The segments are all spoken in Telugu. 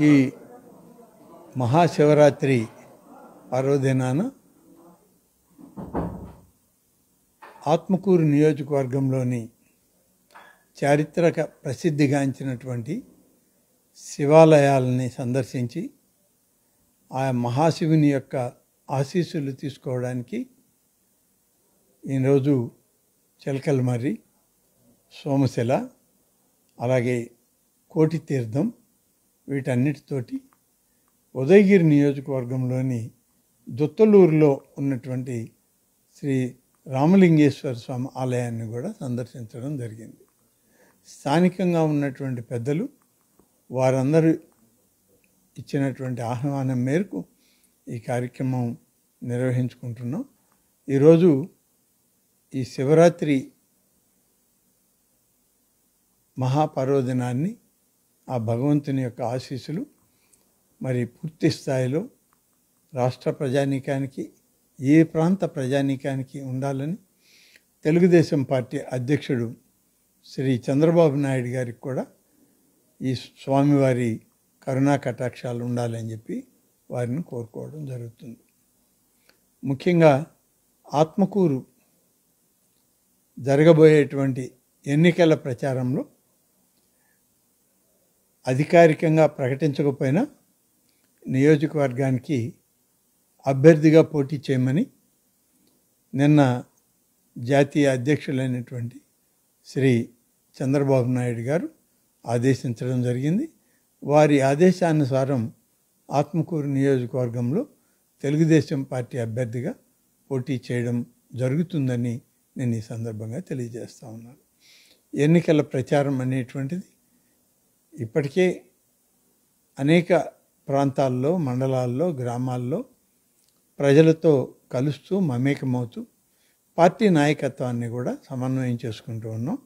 ఈ మహాశివరాత్రి పర్వదినాన ఆత్మకూరు నియోజకవర్గంలోని చారిత్రక ప్రసిద్ధిగాంచినటువంటి శివాలయాలని సందర్శించి ఆ మహాశివుని యొక్క ఆశీస్సులు తీసుకోవడానికి ఈరోజు చిలకలమర్రి, సోమశిల, అలాగే కోటి తీర్థం వీటన్నిటితోటి ఉదయగిరి నియోజకవర్గంలోని దుత్తలూరులో ఉన్నటువంటి శ్రీ రామలింగేశ్వర స్వామి ఆలయాన్ని కూడా సందర్శించడం జరిగింది. స్థానికంగా ఉన్నటువంటి పెద్దలు వారందరూ ఇచ్చినటువంటి ఆహ్వానం మేరకు ఈ కార్యక్రమం నిర్వహించుకుంటున్నాం. ఈరోజు ఈ శివరాత్రి మహాపర్వదినాన్ని ఆ భగవంతుని యొక్క ఆశీస్సులు మరి పూర్తి స్థాయిలో రాష్ట్ర ప్రజానీకానికి, ఏ ప్రాంత ప్రజానీకానికి ఉండాలని తెలుగుదేశం పార్టీ అధ్యక్షుడు శ్రీ చంద్రబాబు నాయుడు గారికి కూడా ఈ స్వామివారి కరుణా కటాక్షాలు ఉండాలని చెప్పి వారిని కోరుకోవడం జరుగుతుంది. ముఖ్యంగా ఆత్మకూరు జరగబోయేటువంటి ఎన్నికల ప్రచారంలో అధికారికంగా ప్రకటించకపోయినా నియోజకవర్గానికి అభ్యర్థిగా పోటీ చేయమని నిన్న జాతీయ అధ్యక్షులైనటువంటి శ్రీ చంద్రబాబు నాయుడు గారు ఆదేశించడం జరిగింది. వారి ఆదేశానుసారం ఆత్మకూరు నియోజకవర్గంలో తెలుగుదేశం పార్టీ అభ్యర్థిగా పోటీ చేయడం జరుగుతుందని నేను ఈ సందర్భంగా తెలియజేస్తా ఉన్నాను. ఎన్నికల ప్రచారం అనేటువంటిది ఇప్పటికే అనేక ప్రాంతాల్లో, మండలాల్లో, గ్రామాల్లో ప్రజలతో కలుస్తూ మమేకమవుతూ పార్టీ నాయకత్వాన్ని కూడా సమన్వయం చేసుకుంటూ ఉన్నాం.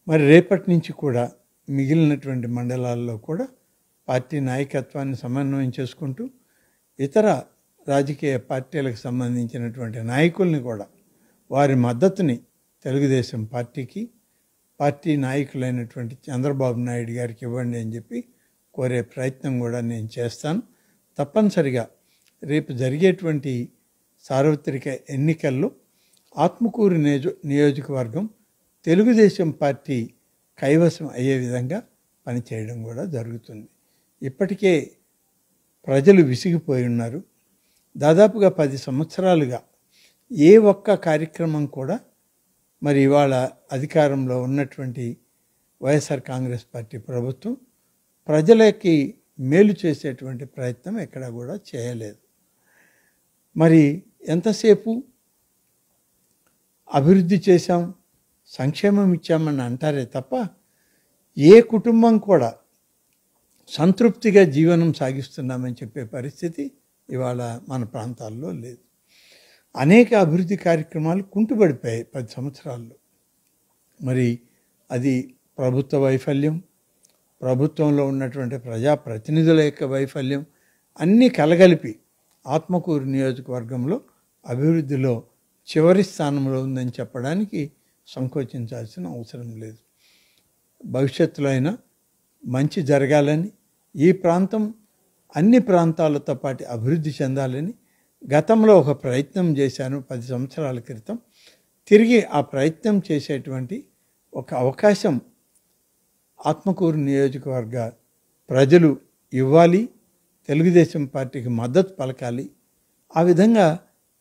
మరి రేపటి నుంచి కూడా మిగిలినటువంటి మండలాల్లో కూడా పార్టీ నాయకత్వాన్ని సమన్వయం చేసుకుంటూ ఇతర రాజకీయ పార్టీలకు సంబంధించినటువంటి నాయకుల్ని కూడా వారి మద్దతుని తెలుగుదేశం పార్టీకి, పార్టీ నాయకులైనటువంటి చంద్రబాబు నాయుడు గారికి ఇవ్వండి అని చెప్పి కోరే ప్రయత్నం కూడా నేను చేస్తాను. తప్పనిసరిగా రేపు జరిగేటువంటి సార్వత్రిక ఎన్నికల్లో ఆత్మకూరు నియోజకవర్గం తెలుగుదేశం పార్టీ కైవసం అయ్యే విధంగా పనిచేయడం కూడా జరుగుతుంది. ఇప్పటికే ప్రజలు విసిగిపోయి ఉన్నారు. దాదాపుగా 10 సంవత్సరాలుగా ఏ ఒక్క కార్యక్రమం కూడా మరి ఇవాళ అధికారంలో ఉన్నటువంటి వైఎస్ఆర్ కాంగ్రెస్ పార్టీ ప్రభుత్వం ప్రజలకి మేలు చేసేటువంటి ప్రయత్నం ఎక్కడా కూడా చేయలేదు. మరి ఎంతసేపు అభివృద్ధి చేశాం, సంక్షేమం ఇచ్చామని అంటారే తప్ప ఏ కుటుంబం కూడా సంతృప్తిగా జీవనం సాగిస్తున్నామని చెప్పే పరిస్థితి ఇవాళ మన ప్రాంతాల్లో లేదు. అనేక అభివృద్ధి కార్యక్రమాలు కుంటుపడిపోయాయి 10 సంవత్సరాల్లో. మరి అది ప్రభుత్వ వైఫల్యం, ప్రభుత్వంలో ఉన్నటువంటి ప్రజాప్రతినిధుల యొక్క వైఫల్యం అన్నీ కలగలిపి ఆత్మకూరు నియోజకవర్గంలో అభివృద్ధిలో చివరి స్థానంలో ఉందని చెప్పడానికి సంకోచించాల్సిన అవసరం లేదు. భవిష్యత్తులో అయినా మంచి జరగాలని, ఈ ప్రాంతం అన్ని ప్రాంతాలతో పాటు అభివృద్ధి చెందాలని గతంలో ఒక ప్రయత్నం చేశాను 10 సంవత్సరాల క్రితం. తిరిగి ఆ ప్రయత్నం చేసేటువంటి ఒక అవకాశం ఆత్మకూరు నియోజకవర్గ ప్రజలు ఇవ్వాలి, తెలుగుదేశం పార్టీకి మద్దతు పలకాలి. ఆ విధంగా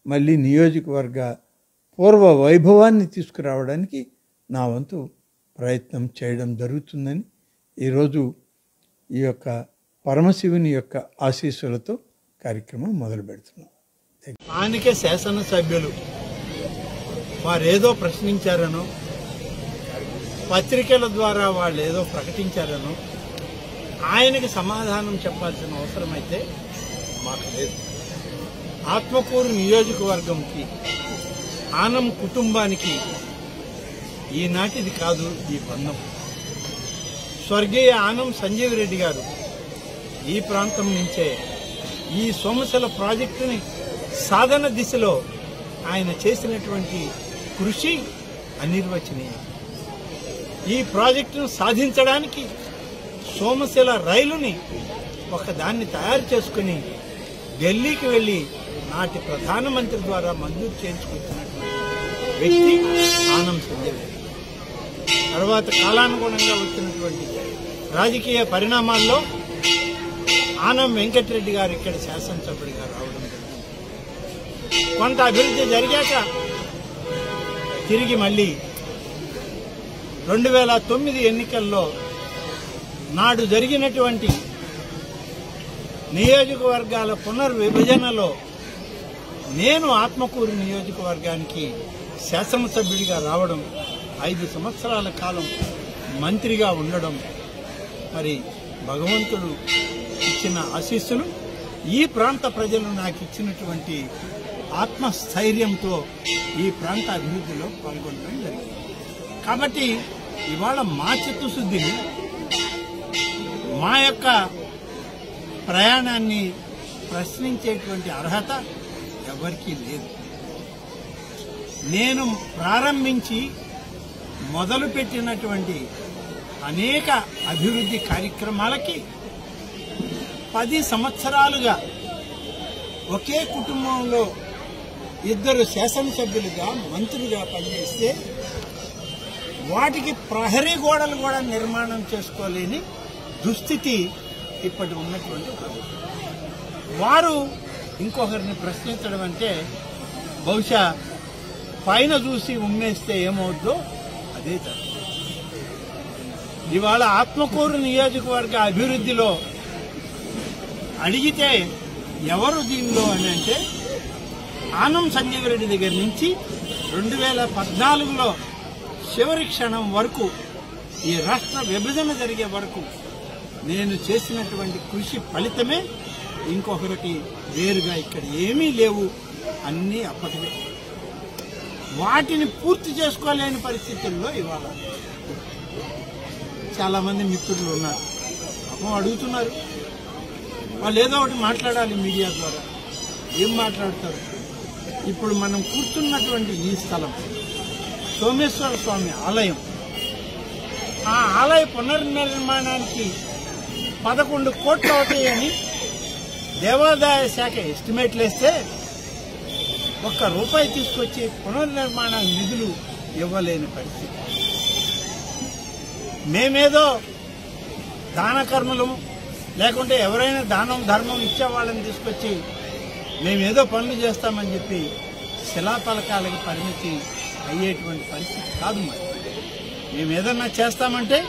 మళ్ళీ నియోజకవర్గ పూర్వ వైభవాన్ని తీసుకురావడానికి నా వంతు ప్రయత్నం చేయడం జరుగుతుందని ఈరోజు ఈ యొక్క పరమశివుని యొక్క ఆశీస్సులతో కార్యక్రమం మొదలు పెడుతున్నాం. స్థానిక శాసనసభ్యులు వారేదో ప్రశ్నించారనో, పత్రికల ద్వారా వాళ్ళు ఏదో ప్రకటించారనో ఆయనకి సమాధానం చెప్పాల్సిన అవసరం అయితే మాకు లేదు. ఆత్మకూరు నియోజకవర్గంకి, ఆనం కుటుంబానికి ఈనాటిది కాదు ఈ బంధం. స్వర్గీయ ఆనం సంజీవ్ రెడ్డి గారు ఈ ప్రాంతం నుంచే ఈ సోమశిల ప్రాజెక్టుని సాధన దిశలో ఆయన చేసినటువంటి కృషి అనిర్వచనీయం. ఈ ప్రాజెక్టును సాధించడానికి సోమశిల రైలుని ఒకదాన్ని తయారు చేసుకుని ఢిల్లీకి వెళ్లి నాటి ప్రధానమంత్రి ద్వారా మంజూరు చేయించుకుంటున్నటువంటి వ్యక్తి ఆనం సంజయ్ రెడ్డి. తర్వాత కాలానుగుణంగా వచ్చినటువంటి రాజకీయ పరిణామాల్లో ఆనం వెంకటరెడ్డి గారు ఇక్కడ శాసనసభ్యుడిగా రావడం జరిగింది. కొంత అభివృద్ధి జరిగాక తిరిగి మళ్లీ 2009 ఎన్నికల్లో నాడు జరిగినటువంటి నియోజకవర్గాల పునర్విభజనలో నేను ఆత్మకూరు నియోజకవర్గానికి శాసనసభ్యుడిగా రావడం, 5 సంవత్సరాల కాలం మంత్రిగా ఉండడం, మరి భగవంతుడు ఇచ్చిన ఆశీస్సులు, ఈ ప్రాంత ప్రజలు నాకు ఇచ్చినటువంటి ఆత్మస్థైర్యంతో ఈ ప్రాంత అభివృద్ధిలో పాల్గొనడం జరిగింది. కాబట్టి ఇవాళ మా చిత్తశుద్ధిని, మా యొక్క ప్రయాణాన్ని ప్రశ్నించేటువంటి అర్హత ఎవరికీ లేదు. నేను ప్రారంభించి మొదలుపెట్టినటువంటి అనేక అభివృద్ధి కార్యక్రమాలకి 10 సంవత్సరాలుగా ఒకే కుటుంబంలో 2 శాసనసభ్యులుగా మంత్రులుగా పనిచేస్తే వాటికి ప్రహరీ గోడలు కూడా నిర్మాణం చేసుకోలేని దుస్థితి ఇప్పటి ఉన్నటువంటి ప్రభుత్వం. వారు ఇంకొకరిని ప్రశ్నించడం అంటే బహుశా పైన చూసి ఉమ్మేస్తే ఏమవుద్దో అదే తప్ప. ఇవాళ ఆత్మకూరు నియోజకవర్గ అభివృద్ధిలో అడిగితే ఎవరు దీనిలో అని అంటే ఆనం సంజయ్ రెడ్డి దగ్గర నుంచి 2014లో చివరి క్షణం వరకు, ఈ రాష్ట్ర విభజన జరిగే వరకు నేను చేసినటువంటి కృషి ఫలితమే ఇంకొకరికి వేరుగా ఇక్కడ ఏమీ లేవు, అన్నీ అప్పటివే. వాటిని పూర్తి చేసుకోలేని పరిస్థితుల్లో ఇవాళ చాలా మంది మిత్రులు ఉన్నారు, పాపం అడుగుతున్నారు. వాళ్ళు ఏదో ఒకటి మాట్లాడాలి మీడియా ద్వారా. ఏం మాట్లాడతారు? ఇప్పుడు మనం కూర్చున్నటువంటి ఈ స్థలం సోమేశ్వర స్వామి ఆలయం. ఆ ఆలయ పునర్నిర్మాణానికి 11 కోట్లు అవుతాయని దేవాదాయ శాఖ ఎస్టిమేట్లు వేస్తే ₹1 తీసుకొచ్చి పునర్నిర్మాణ నిధులు ఇవ్వలేని పరిస్థితి. మేమేదో దాన కర్మలు లేకుంటే ఎవరైనా దానం ధర్మం ఇచ్చేవాళ్ళని తీసుకొచ్చి మేమేదో పనులు చేస్తామని చెప్పి శిలాఫలకాలకి పరిమితి అయ్యేటువంటి పరిస్థితి కాదు. మరి మేమేదన్నా చేస్తామంటే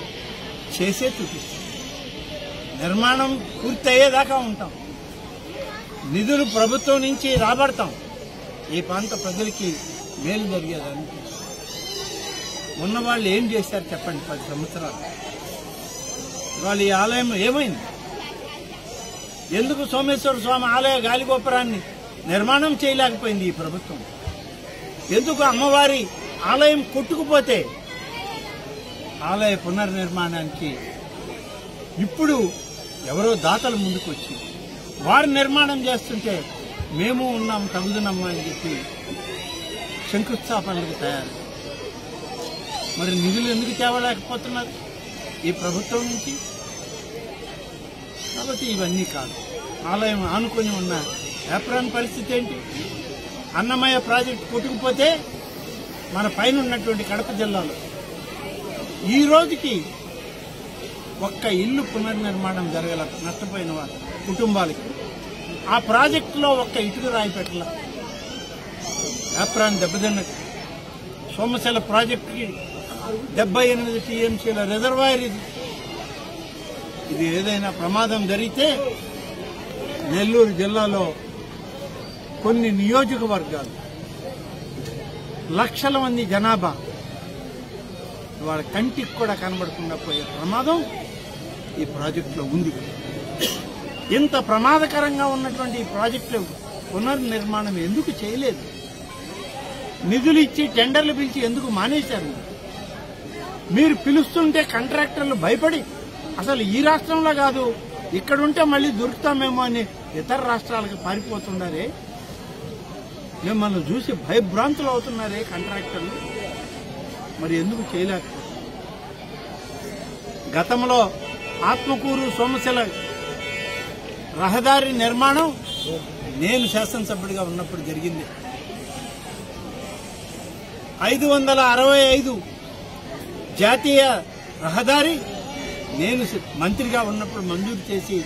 చేసే చూపిస్తాం. నిర్మాణం పూర్తి అయ్యేదాకా ఉంటాం. నిధులు ప్రభుత్వం నుంచి రాబడతాం. ఈ ప్రాంత ప్రజలకి మేలు జరిగేదానికి ఉన్నవాళ్ళు ఏం చేశారు చెప్పండి? 10 సంవత్సరాలు వాళ్ళు ఈ ఆలయం ఏమైంది? ఎందుకు సోమేశ్వర స్వామి ఆలయ గాలిగోపురాన్ని నిర్మాణం చేయలేకపోయింది ఈ ప్రభుత్వం? ఎందుకు అమ్మవారి ఆలయం కొట్టుకుపోతే ఆలయ పునర్నిర్మాణానికి ఇప్పుడు ఎవరో దాతలు ముందుకు వచ్చి వారు నిర్మాణం చేస్తుంటే మేము ఉన్నాం తగుదనమ్మా అని చెప్పి శంకుస్థాపనలకు తయారు. మరి నిధులు ఎందుకు తేవలేకపోతున్నారు ఈ ప్రభుత్వం నుంచి? కాబట్టి ఇవన్నీ కాదు. ఆలయం ఆనుకొని ఉన్న ఏప్రాన్ పరిస్థితి ఏంటి? అన్నమయ్య ప్రాజెక్టు కొట్టుకుపోతే మన పైన ఉన్నటువంటి కడప జిల్లాలో ఈ రోజుకి ఒక్క ఇల్లు పునర్నిర్మాణం జరగల నష్టపోయిన వాళ్ళ కుటుంబాలకి. ఆ ప్రాజెక్టులో ఒక్క ఇటుక రాయి పెట్టల. ఏప్రాన్ దెబ్బతిన్నది. సోమశిల ప్రాజెక్టుకి 78 టీఎంసీల రిజర్వాయర్ ఇది. ఇది ఏదైనా ప్రమాదం జరిగితే నెల్లూరు జిల్లాలో కొన్ని నియోజకవర్గాలు లక్షల మంది జనాభా వాళ్ళ కంటికి కూడా కనబడకుండా పోయే ప్రమాదం ఈ ప్రాజెక్టులో ఉంది. ఇంత ప్రమాదకరంగా ఉన్నటువంటి ఈ ప్రాజెక్టు పునర్నిర్మాణం ఎందుకు చేయలేదు? నిధులు ఇచ్చి టెండర్లు పిలిచి ఎందుకు మానేశారు? మీరు పిలుస్తుంటే కాంట్రాక్టర్లు భయపడి అసలు ఈ రాష్ట్రంలో కాదు ఇక్కడుంటే మళ్ళీ దొరుకుతామేమో అని ఇతర రాష్ట్రాలకు పారిపోతున్నారే. మిమ్మల్ని చూసి భయభ్రాంతులు అవుతున్నారే కాంట్రాక్టర్లు. మరి ఎందుకు చేయలేకపోతున్నారు? గతంలో ఆత్మకూరు సోమశిల రహదారి నిర్మాణం నేను శాసనసభ్యుడిగా ఉన్నప్పుడు జరిగింది. 565 జాతీయ రహదారి నేను మంత్రిగా ఉన్నప్పుడు మంజూరు చేసి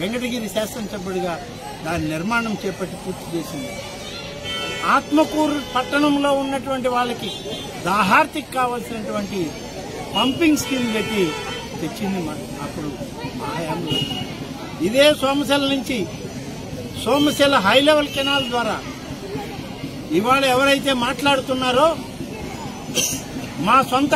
వెంకటగిరి శాసనసభ్యుడిగా దాని నిర్మాణం చేపట్టి పూర్తి చేసింది. ఆత్మకూరు పట్టణంలో ఉన్నటువంటి వాళ్ళకి దాహార్తికి కావాల్సినటువంటి పంపింగ్ స్కీమ్ పెట్టి తెచ్చింది అప్పుడు మా హయాంలో. ఇదే సోమశిల నుంచి సోమశిల హై లెవెల్ కెనాల్ ద్వారా ఇవాళ ఎవరైతే మాట్లాడుతున్నారో మా సొంత